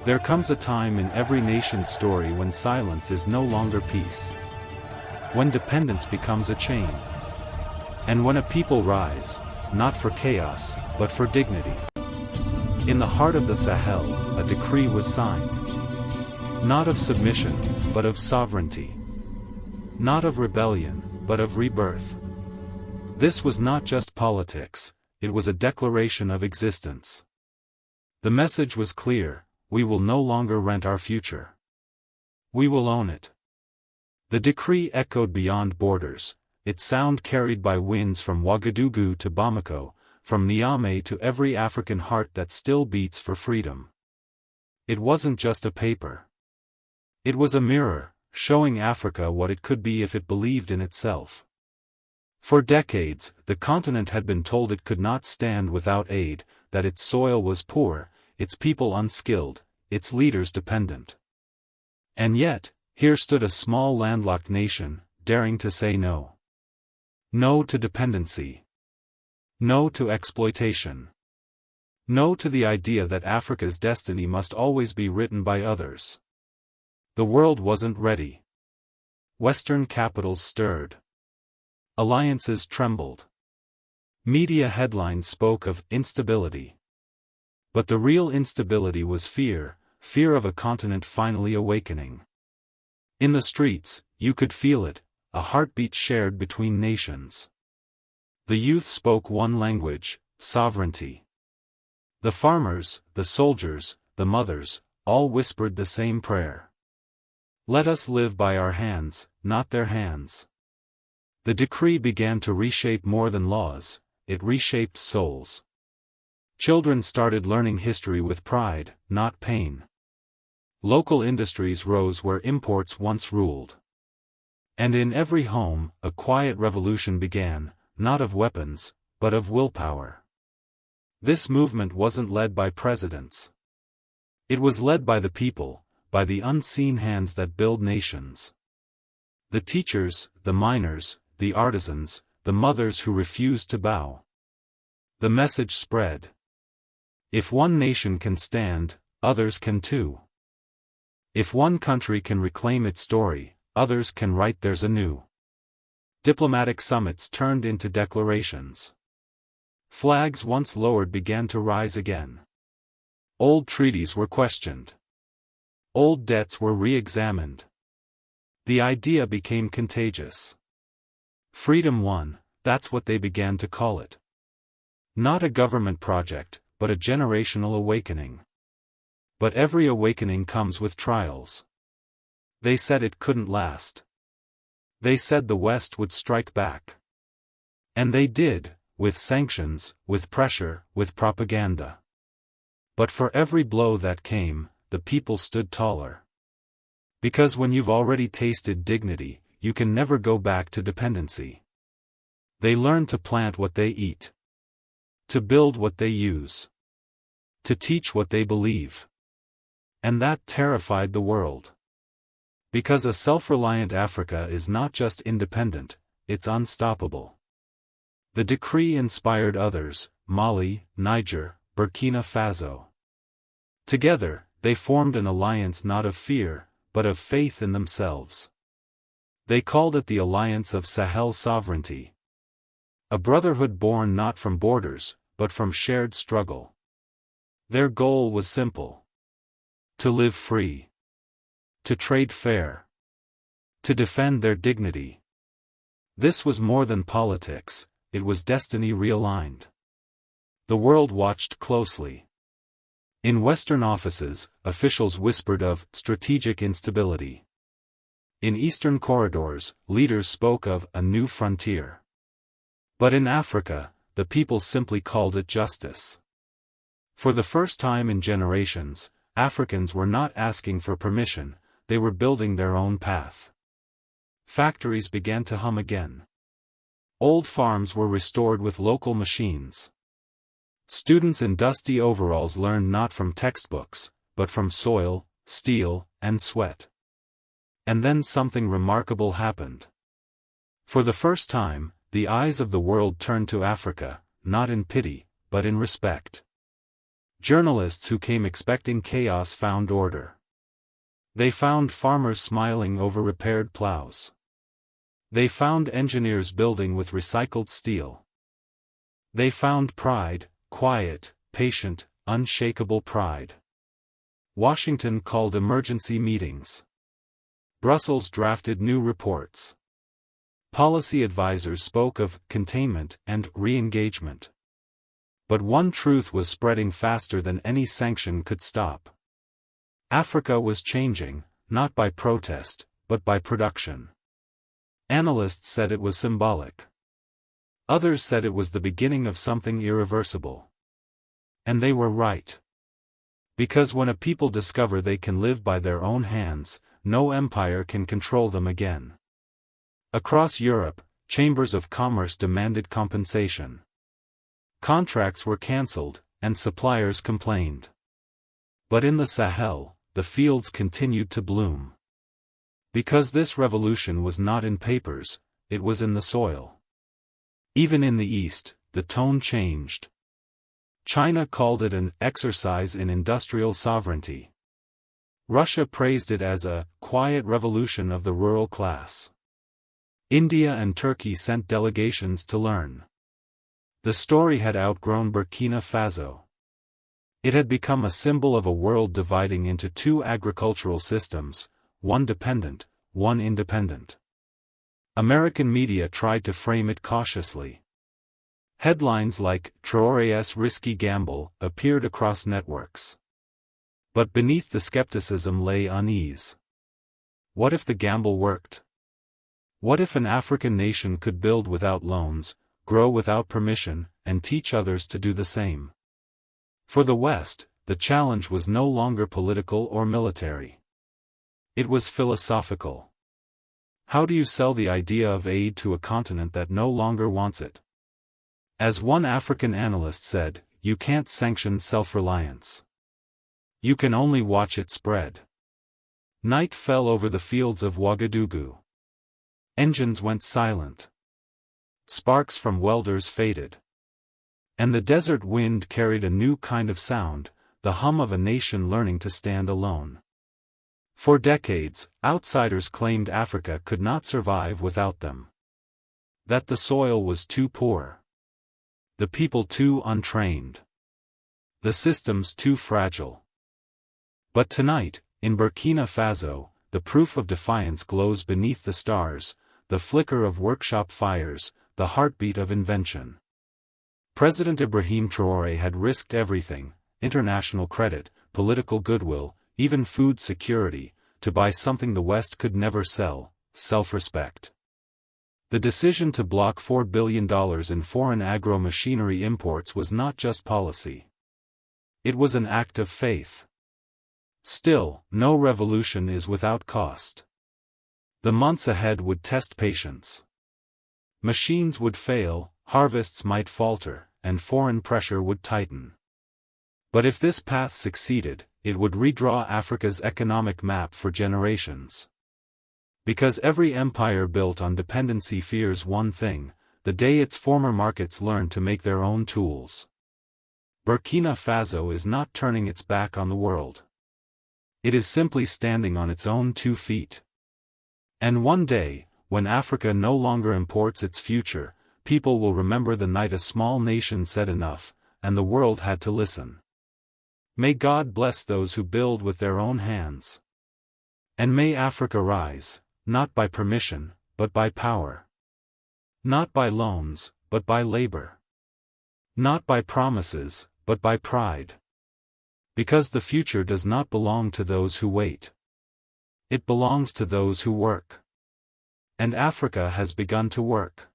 There comes a time in every nation's story when silence is no longer peace. When dependence becomes a chain. And when a people rise, not for chaos, but for dignity. In the heart of the Sahel, a decree was signed. Not of submission, but of sovereignty. Not of rebellion, but of rebirth. This was not just politics, it was a declaration of existence. The message was clear: we will no longer rent our future. We will own it. The decree echoed beyond borders, its sound carried by winds from Ouagadougou to Bamako, from Niamey to every African heart that still beats for freedom. It wasn't just a paper. It was a mirror, showing Africa what it could be if it believed in itself. For decades, the continent had been told it could not stand without aid, that its soil was poor, its people unskilled, its leaders dependent. And yet, here stood a small landlocked nation, daring to say no. No to dependency. No to exploitation. No to the idea that Africa's destiny must always be written by others. The world wasn't ready. Western capitals stirred. Alliances trembled. Media headlines spoke of instability. But the real instability was fear, fear of a continent finally awakening. In the streets, you could feel it, a heartbeat shared between nations. The youth spoke one language: sovereignty. The farmers, the soldiers, the mothers, all whispered the same prayer. Let us live by our hands, not their hands. The decree began to reshape more than laws, it reshaped souls. Children started learning history with pride, not pain. Local industries rose where imports once ruled. And in every home, a quiet revolution began, not of weapons, but of willpower. This movement wasn't led by presidents. It was led by the people, by the unseen hands that build nations. The teachers, the miners, the artisans, the mothers who refused to bow. The message spread. If one nation can stand, others can too. If one country can reclaim its story, others can write theirs anew. Diplomatic summits turned into declarations. Flags once lowered began to rise again. Old treaties were questioned. Old debts were re-examined. The idea became contagious. Freedom won, that's what they began to call it. Not a government project, but a generational awakening. But every awakening comes with trials. They said it couldn't last. They said the West would strike back. And they did, with sanctions, with pressure, with propaganda. But for every blow that came, the people stood taller. Because when you've already tasted dignity, you can never go back to dependency. They learned to plant what they eat. To build what they use. To teach what they believe. And that terrified the world. Because a self-reliant Africa is not just independent, it's unstoppable. The decree inspired others: Mali, Niger, Burkina Faso. Together, they formed an alliance not of fear, but of faith in themselves. They called it the Alliance of Sahel Sovereignty. A brotherhood born not from borders, but from shared struggle. Their goal was simple. To live free. To trade fair. To defend their dignity. This was more than politics, it was destiny realigned. The world watched closely. In Western offices, officials whispered of strategic instability. In Eastern corridors, leaders spoke of a new frontier. But in Africa, the people simply called it justice. For the first time in generations, Africans were not asking for permission, they were building their own path. Factories began to hum again. Old farms were restored with local machines. Students in dusty overalls learned not from textbooks, but from soil, steel, and sweat. And then something remarkable happened. For the first time, the eyes of the world turned to Africa, not in pity, but in respect. Journalists who came expecting chaos found order. They found farmers smiling over repaired plows. They found engineers building with recycled steel. They found pride, quiet, patient, unshakable pride. Washington called emergency meetings. Brussels drafted new reports. Policy advisors spoke of containment and re-engagement. But one truth was spreading faster than any sanction could stop. Africa was changing, not by protest, but by production. Analysts said it was symbolic. Others said it was the beginning of something irreversible. And they were right. Because when a people discover they can live by their own hands, no empire can control them again. Across Europe, chambers of commerce demanded compensation. Contracts were cancelled, and suppliers complained. But in the Sahel, the fields continued to bloom. Because this revolution was not in papers, it was in the soil. Even in the East, the tone changed. China called it an exercise in industrial sovereignty. Russia praised it as a quiet revolution of the rural class. India and Turkey sent delegations to learn. The story had outgrown Burkina Faso. It had become a symbol of a world dividing into two agricultural systems, one dependent, one independent. American media tried to frame it cautiously. Headlines like "Traoré's risky gamble" appeared across networks. But beneath the skepticism lay unease. What if the gamble worked? What if an African nation could build without loans, grow without permission, and teach others to do the same? For the West, the challenge was no longer political or military. It was philosophical. How do you sell the idea of aid to a continent that no longer wants it? As one African analyst said, you can't sanction self-reliance. You can only watch it spread. Night fell over the fields of Ouagadougou. Engines went silent. Sparks from welders faded. And the desert wind carried a new kind of sound, the hum of a nation learning to stand alone. For decades, outsiders claimed Africa could not survive without them. That the soil was too poor. The people too untrained. The systems too fragile. But tonight, in Burkina Faso, the proof of defiance glows beneath the stars, the flicker of workshop fires, the heartbeat of invention. President Ibrahim Traoré had risked everything, international credit, political goodwill, even food security, to buy something the West could never sell, self-respect. The decision to block $4 billion in foreign agro-machinery imports was not just policy. It was an act of faith. Still, no revolution is without cost. The months ahead would test patience. Machines would fail, harvests might falter, and foreign pressure would tighten. But if this path succeeded, it would redraw Africa's economic map for generations. Because every empire built on dependency fears one thing: the day its former markets learn to make their own tools. Burkina Faso is not turning its back on the world. It is simply standing on its own 2 feet. And one day, when Africa no longer imports its future, people will remember the night a small nation said enough, and the world had to listen. May God bless those who build with their own hands. And may Africa rise, not by permission, but by power. Not by loans, but by labor. Not by promises, but by pride. Because the future does not belong to those who wait. It belongs to those who work. And Africa has begun to work.